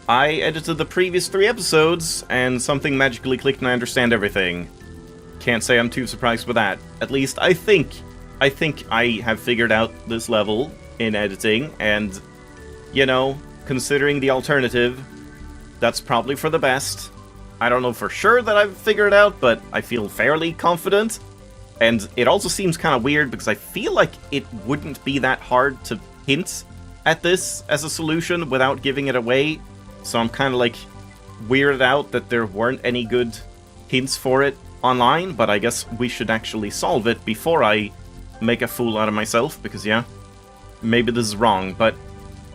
I edited the previous 3 episodes, and something magically clicked and I understand everything. Can't say I'm too surprised with that. At least, I think I have figured out this level in editing, and, you know, considering the alternative, that's probably for the best. I don't know for sure that I've figured it out, but I feel fairly confident. And it also seems kind of weird, because I feel like it wouldn't be that hard to hint at this as a solution without giving it away. So I'm kind of like weirded out that there weren't any good hints for it online, but I guess we should actually solve it before I make a fool out of myself, because yeah, maybe this is wrong, but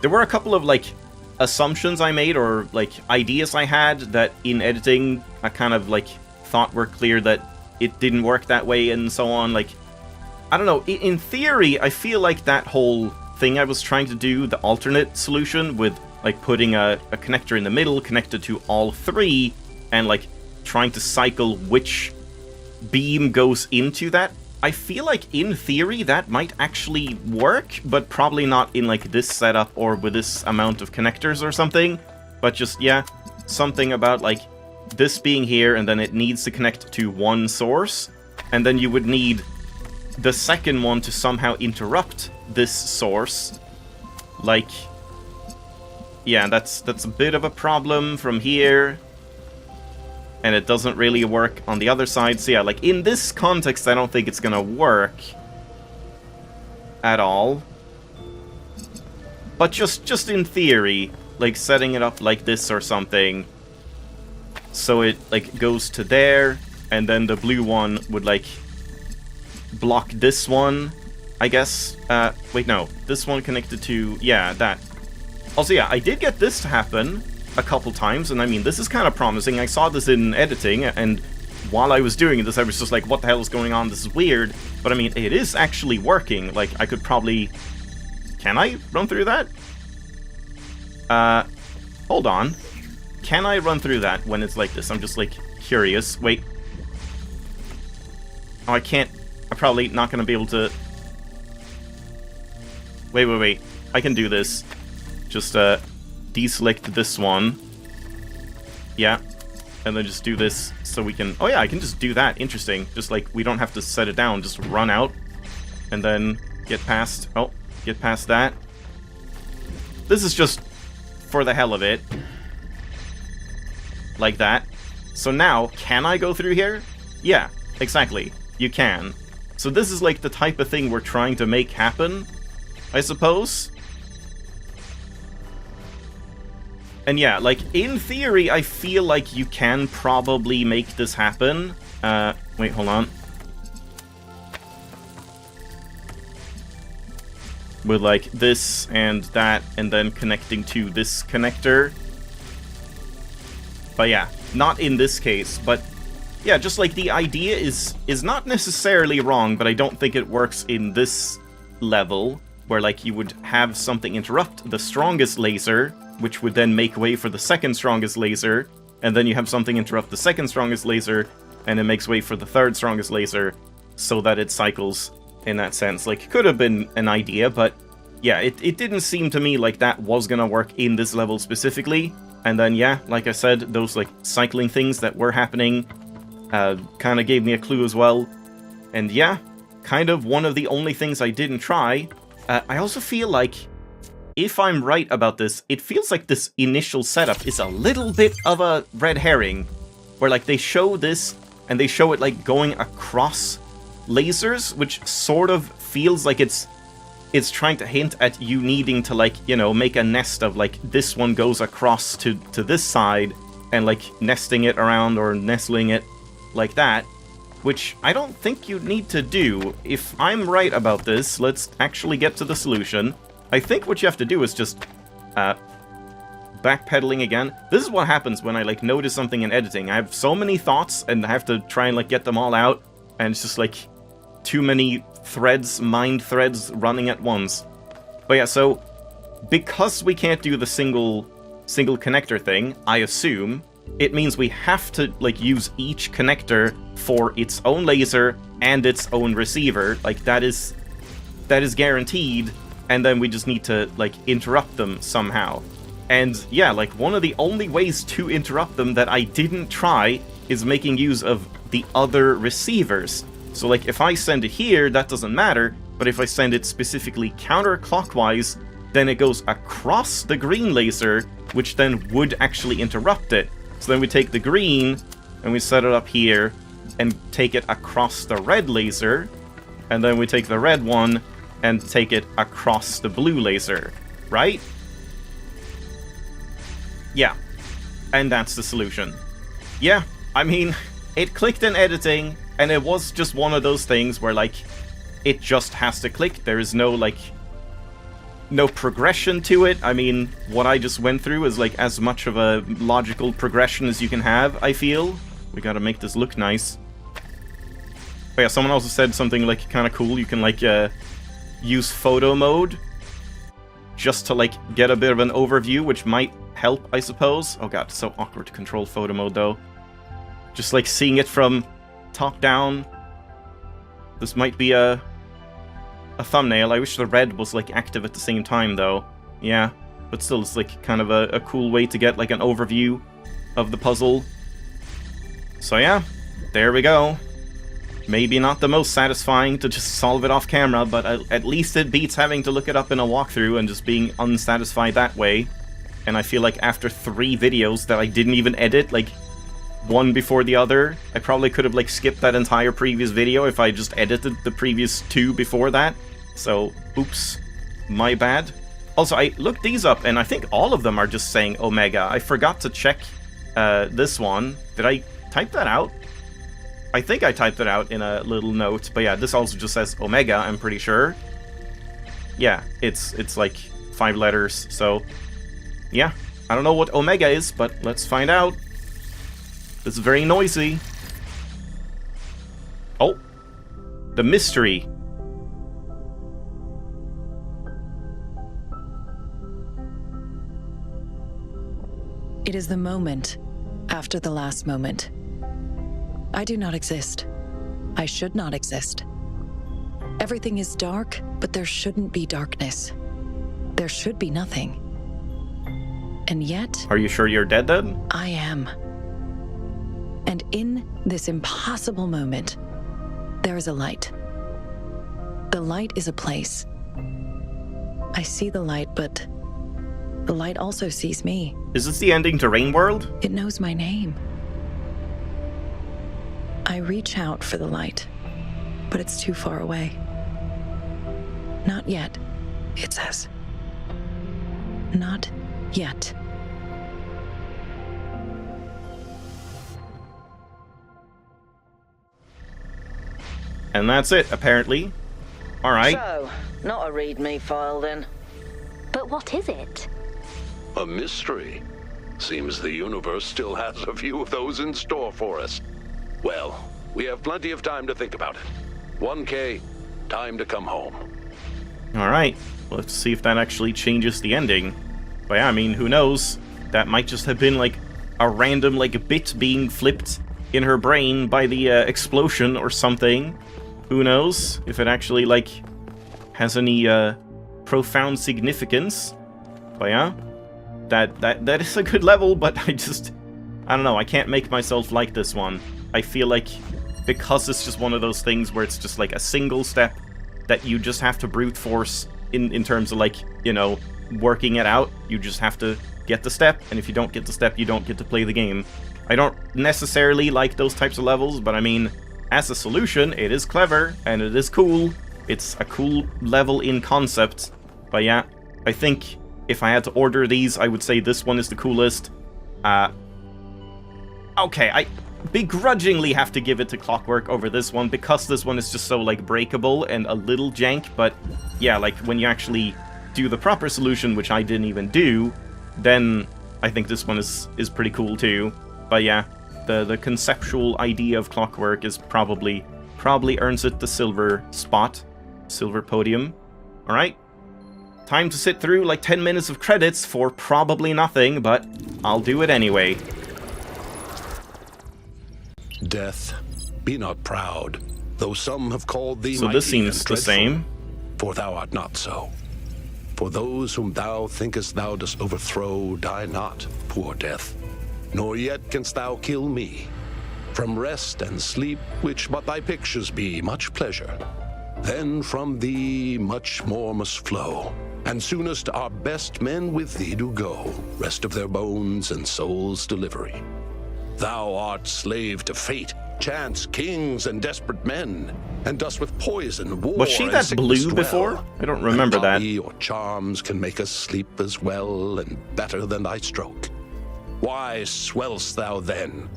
there were a couple of like assumptions I made, or like ideas I had, that in editing I kind of like thought were clear that it didn't work that way and so on. Like, I don't know, in theory I feel like that whole thing I was trying to do, the alternate solution with like putting a connector in the middle connected to all 3 and like trying to cycle which beam goes into that, I feel like in theory that might actually work, but probably not in like this setup or with this amount of connectors or something. But just, yeah, something about like this being here, and then it needs to connect to one source, and then you would need the second one to somehow interrupt this source. Like, yeah, that's a bit of a problem from here. And it doesn't really work on the other side. So yeah, like in this context, I don't think it's gonna work at all. But just in theory, like setting it up like this or something, so it like goes to there, and then the blue one would like block this one, I guess. Wait, no, this one connected to, yeah, that. Also, yeah, I did get this to happen a couple times, and I mean, this is kind of promising. I saw this in editing, and while I was doing this, I was just like, what the hell is going on? This is weird. But I mean, it is actually working. Like, I could probably... Can I run through that? Hold on. Can I run through that when it's like this? I'm just, like, curious. Wait. Oh, I can't... I'm probably not going to be able to... Wait. I can do this. Just, deselect this one. Yeah. And then just do this so we can... Oh yeah, I can just do that. Interesting. Just like, we don't have to set it down. Just run out. And then get past... Oh, get past that. This is just for the hell of it. Like that. So now, can I go through here? Yeah, exactly. You can. So this is like the type of thing we're trying to make happen, I suppose. And yeah, like, in theory, I feel like you can probably make this happen. Wait, hold on. With, like, this and that, and then connecting to this connector. But yeah, not in this case, but... Yeah, just, like, the idea is not necessarily wrong, but I don't think it works in this level, where, like, you would have something interrupt the strongest laser, which would then make way for the second strongest laser, and then you have something interrupt the second strongest laser, and it makes way for the third strongest laser, so that it cycles in that sense. Like, could have been an idea, but yeah, it didn't seem to me like that was gonna work in this level specifically. And then, yeah, like I said, those, like, cycling things that were happening kind of gave me a clue as well. And yeah, kind of one of the only things I didn't try. I also feel like, if I'm right about this, it feels like this initial setup is a little bit of a red herring, where like they show this, and they show it like going across lasers, which sort of feels like it's trying to hint at you needing to, like, you know, make a nest of like this one goes across to this side, and like nesting it around or nestling it like that, which I don't think you need to do. If I'm right about this, let's actually get to the solution. I think what you have to do is just, backpedaling again. This is what happens when I, like, notice something in editing. I have so many thoughts, and I have to try and, like, get them all out, and it's just, like, too many threads, mind threads, running at once. But yeah, so, because we can't do the single connector thing, I assume, it means we have to, like, use each connector for its own laser and its own receiver. Like, that is guaranteed. And then we just need to, like, interrupt them somehow. And yeah, like, one of the only ways to interrupt them that I didn't try is making use of the other receivers. So, like, if I send it here, that doesn't matter, but if I send it specifically counterclockwise, then it goes across the green laser, which then would actually interrupt it. So then we take the green, and we set it up here, and take it across the red laser, and then we take the red one, and take it across the blue laser, right? Yeah, and that's the solution. Yeah, I mean, it clicked in editing, and it was just one of those things where, like, it just has to click. There is no, like, no progression to it. I mean, what I just went through is, like, as much of a logical progression as you can have, I feel. We gotta make this look nice. But yeah, someone also said something, like, kind of cool. You can, like, use photo mode just to, like, get a bit of an overview, which might help, I suppose. Oh god, it's so awkward to control photo mode, though. Just, like, seeing it from top down. This might be a thumbnail. I wish the red was, like, active at the same time, though. Yeah, but still, it's, like, kind of a cool way to get, like, an overview of the puzzle. So yeah, there we go. Maybe not the most satisfying to just solve it off camera, but at least it beats having to look it up in a walkthrough and just being unsatisfied that way. And I feel like after 3 videos that I didn't even edit, like, one before the other, I probably could have, like, skipped that entire previous video if I just edited the previous 2 before that. So, oops, my bad. Also, I looked these up, and I think all of them are just saying Omega. I forgot to check this one. Did I type that out? I think I typed it out in a little note, but yeah, this also just says Omega, I'm pretty sure. Yeah, it's like 5 letters, so yeah. I don't know what Omega is, but let's find out. It's very noisy. Oh, the mystery. It is the moment after the last moment. I do not exist. I should not exist. Everything is dark, but there shouldn't be darkness. There should be nothing. And yet... Are you sure you're dead then? I am. And in this impossible moment, there is a light. The light is a place. I see the light, but the light also sees me. Is this the ending to Rain World? It knows my name. I reach out for the light, but it's too far away. Not yet, it says. Not yet. And that's it, apparently. Alright. So, not a README file then. But what is it? A mystery. Seems the universe still has a few of those in store for us. Well, we have plenty of time to think about it. 1K, time to come home. Alright, let's see if that actually changes the ending. But yeah, I mean, who knows? That might just have been, like, a random, like, bit being flipped in her brain by the explosion or something. Who knows if it actually, like, has any profound significance. But yeah, that is a good level, but I don't know, I can't make myself like this one. I feel like, because it's just one of those things where it's just, like, a single step that you just have to brute force in terms of, like, you know, working it out. You just have to get the step, and if you don't get the step, you don't get to play the game. I don't necessarily like those types of levels, but I mean, as a solution, it is clever, and it is cool. It's a cool level in concept. But yeah, I think if I had to order these, I would say this one is the coolest. Okay, I begrudgingly have to give it to Clockwork over this one, because this one is just so, like, breakable and a little jank, but yeah, like, when you actually do the proper solution, which I didn't even do, then I think this one is pretty cool too. But yeah, the conceptual idea of Clockwork is probably earns it the silver spot, silver podium. Alright, time to sit through like 10 minutes of credits for probably nothing, but I'll do it anyway. Death, be not proud, though some have called thee So mighty this seems and the dreadful, same. for thou art not so. For those whom thou thinkest thou dost overthrow die not, poor death, nor yet canst thou kill me. From rest and sleep, which but thy pictures be, much pleasure. Then from thee much more must flow, and soonest our best men with thee do go, rest of their bones and souls' delivery. Thou art slave to fate, chance, kings, and desperate men, and dost with poison, war, Was she and that sickness blue dwell. before? I don't remember that. Or charms can make us sleep as well and better than thy stroke. Why swell'st thou then?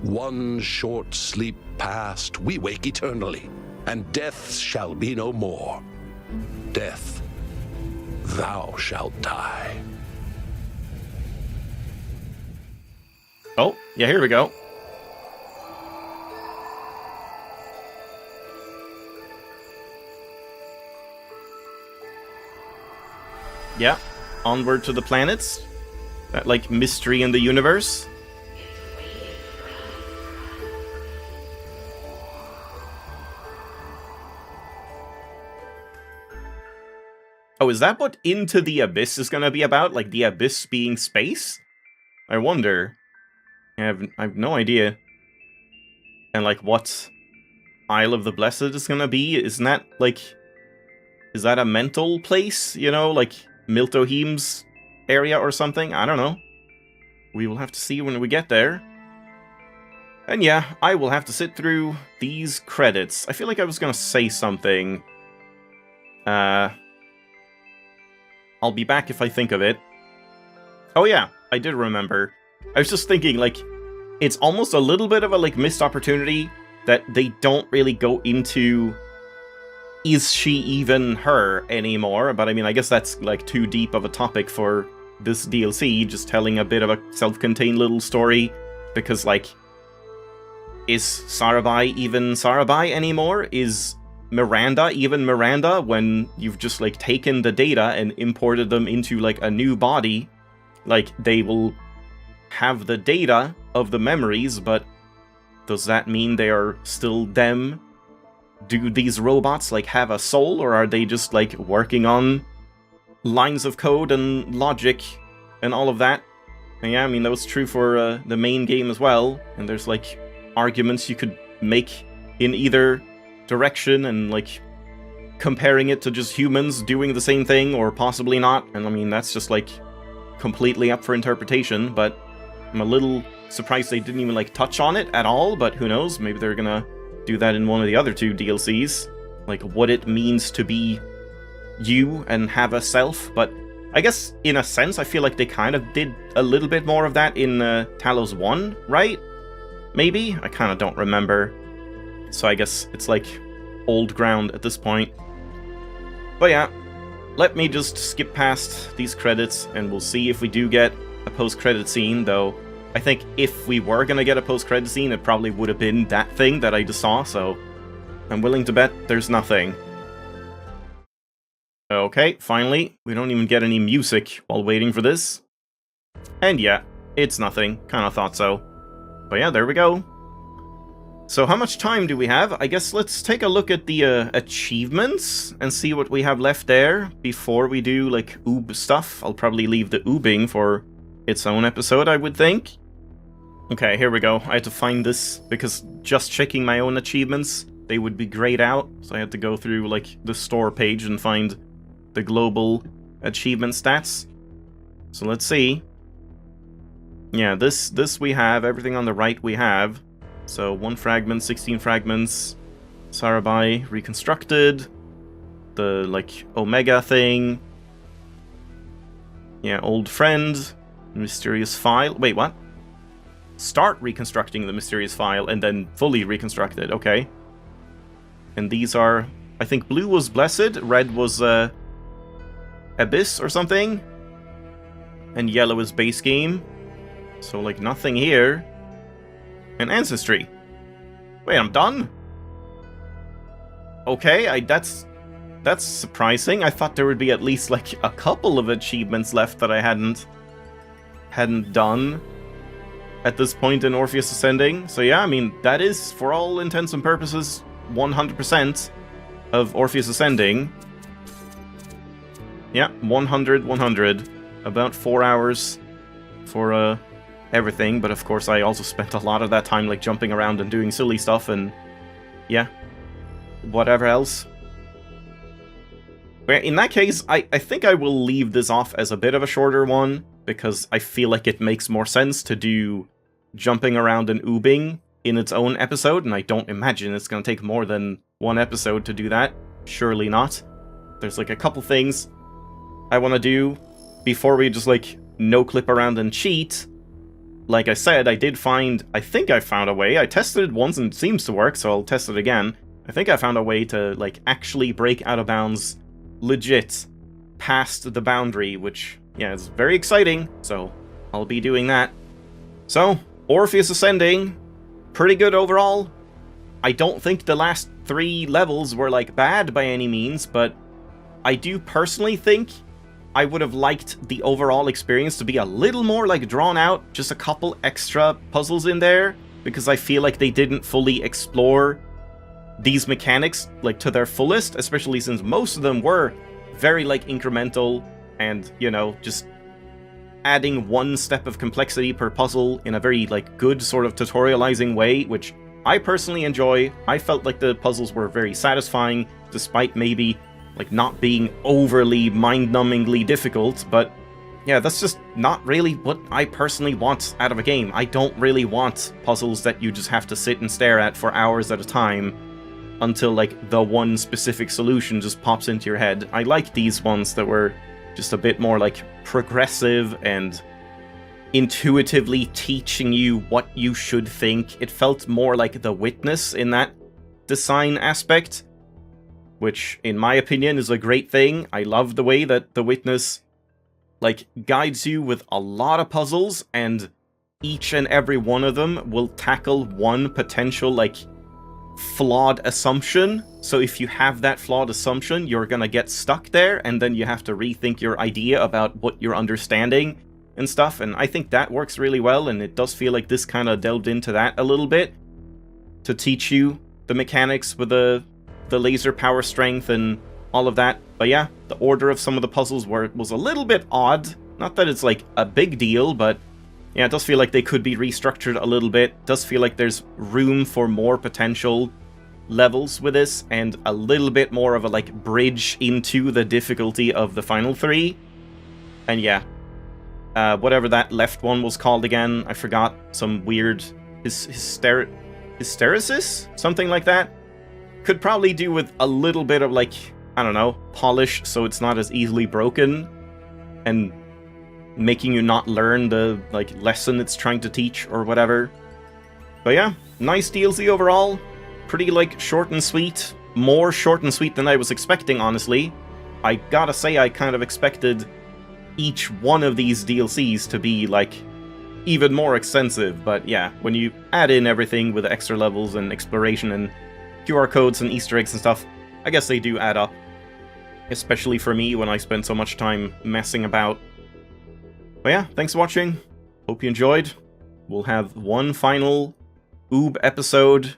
One short sleep past, we wake eternally, and death shall be no more. Death, thou shalt die. Oh, yeah, here we go. Yeah, onward to the planets. That, like, mystery in the universe. Oh, is that what Into the Abyss is gonna be about? Like, the Abyss being space? I wonder. I have no idea. And, like, what Isle of the Blessed is gonna be? Isn't that, like... Is that a mental place? You know, like Miltohim's area or something? I don't know. We will have to see when we get there. And yeah, I will have to sit through these credits. I feel like I was gonna say something. I'll be back if I think of it. Oh yeah, I did remember. I was just thinking, like, it's almost a little bit of a, like, missed opportunity that they don't really go into... Is she even her anymore? But I mean, I guess that's, like, too deep of a topic for this DLC, just telling a bit of a self-contained little story, because, like, is Sarabai even Sarabai anymore? Is Miranda even Miranda when you've just, like, taken the data and imported them into, like, a new body? Like, they will have the data of the memories, but does that mean they are still them? Do these robots, like, have a soul, or are they just, like, working on lines of code and logic and all of that? And yeah, I mean, that was true for the main game as well, and there's, like, arguments you could make in either direction, and, like, comparing it to just humans doing the same thing, or possibly not, and I mean, that's just, like, completely up for interpretation, but I'm a little surprised they didn't even, like, touch on it at all, but who knows, maybe they're gonna do that in one of the other two DLCs, like, what it means to be you and have a self, but I guess, in a sense, I feel like they kind of did a little bit more of that in Talos 1, right? Maybe? I kind of don't remember. So I guess it's, like, old ground at this point. But yeah, let me just skip past these credits, and we'll see if we do get a post-credit scene, though I think if we were gonna get a post-credit scene, it probably would have been that thing that I just saw, so I'm willing to bet there's nothing. Okay, finally, we don't even get any music while waiting for this. And yeah, it's nothing. Kinda thought so. But yeah, there we go. So how much time do we have? I guess let's take a look at the achievements and see what we have left there before we do, like, oob stuff. I'll probably leave the oobing for its own episode, I would think. Okay, here we go. I had to find this because just checking my own achievements, they would be grayed out. So I had to go through, like, the store page and find the global achievement stats. So let's see. Yeah, this we have. Everything on the right we have. So 1 fragment, 16 fragments. Sarabai reconstructed. The, like, Omega thing. Yeah, old friend. Mysterious file. Wait, what? Start reconstructing the mysterious file and then fully reconstruct it. Okay. And these are... I think blue was Blessed, red was Abyss or something. And yellow is base game. So, like, nothing here. And Ancestry. Wait, I'm done? Okay, that's surprising. I thought there would be at least, like, a couple of achievements left that I hadn't done at this point in Orpheus Ascending. So yeah, I mean, that is, for all intents and purposes, 100% of Orpheus Ascending. Yeah, 100, 100. About 4 hours for everything, but of course I also spent a lot of that time like jumping around and doing silly stuff and yeah, whatever else. But in that case, I think I will leave this off as a bit of a shorter one, because I feel like it makes more sense to do jumping around and oobing in its own episode, and I don't imagine it's going to take more than one episode to do that. Surely not. There's like a couple things I want to do before we just like no-clip around and cheat. Like I said, I think I found a way. I tested it once and it seems to work, so I'll test it again. I think I found a way to like actually break out of bounds legit past the boundary, which, yeah, is very exciting, so I'll be doing that. So, Orpheus Ascending, pretty good overall. I don't think the last 3 levels were, like, bad by any means, but I do personally think I would have liked the overall experience to be a little more, like, drawn out, just a couple extra puzzles in there, because I feel like they didn't fully explore these mechanics, like, to their fullest, especially since most of them were very, like, incremental and, you know, just adding one step of complexity per puzzle in a very, like, good sort of tutorializing way, which I personally enjoy. I felt like the puzzles were very satisfying, despite maybe, like, not being overly mind-numbingly difficult, but yeah, that's just not really what I personally want out of a game. I don't really want puzzles that you just have to sit and stare at for hours at a time until, like, the one specific solution just pops into your head. I like these ones that were just a bit more, like, progressive and intuitively teaching you what you should think. It felt more like The Witness in that design aspect, which, in my opinion, is a great thing. I love the way that The Witness, like, guides you with a lot of puzzles, and each and every one of them will tackle one potential, like, flawed assumption. So if you have that flawed assumption, you're gonna get stuck there, and then you have to rethink your idea about what you're understanding and stuff, and I think that works really well, and it does feel like this kind of delved into that a little bit to teach you the mechanics with the laser power strength and all of that. But yeah, the order of some of the puzzles was a little bit odd. Not that it's like a big deal, but yeah, it does feel like they could be restructured a little bit. It does feel like there's room for more potential levels with this, and a little bit more of a, like, bridge into the difficulty of the final 3. And yeah, whatever that left one was called again, I forgot. Some weird hysteresis? Something like that. Could probably do with a little bit of, like, I don't know, polish so it's not as easily broken, and making you not learn the, like, lesson it's trying to teach or whatever. But yeah, nice DLC overall. Pretty, like, short and sweet. More short and sweet than I was expecting, honestly. I gotta say, I kind of expected each one of these DLCs to be, like, even more extensive. But yeah, when you add in everything with extra levels and exploration and QR codes and Easter eggs and stuff, I guess they do add up. Especially for me when I spend so much time messing about. But yeah, thanks for watching. Hope you enjoyed. We'll have one final Oob episode,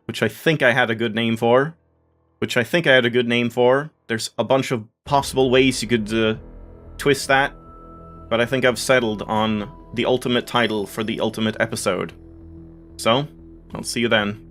which I think I had a good name for. There's a bunch of possible ways you could twist that, but I think I've settled on the ultimate title for the ultimate episode. So, I'll see you then.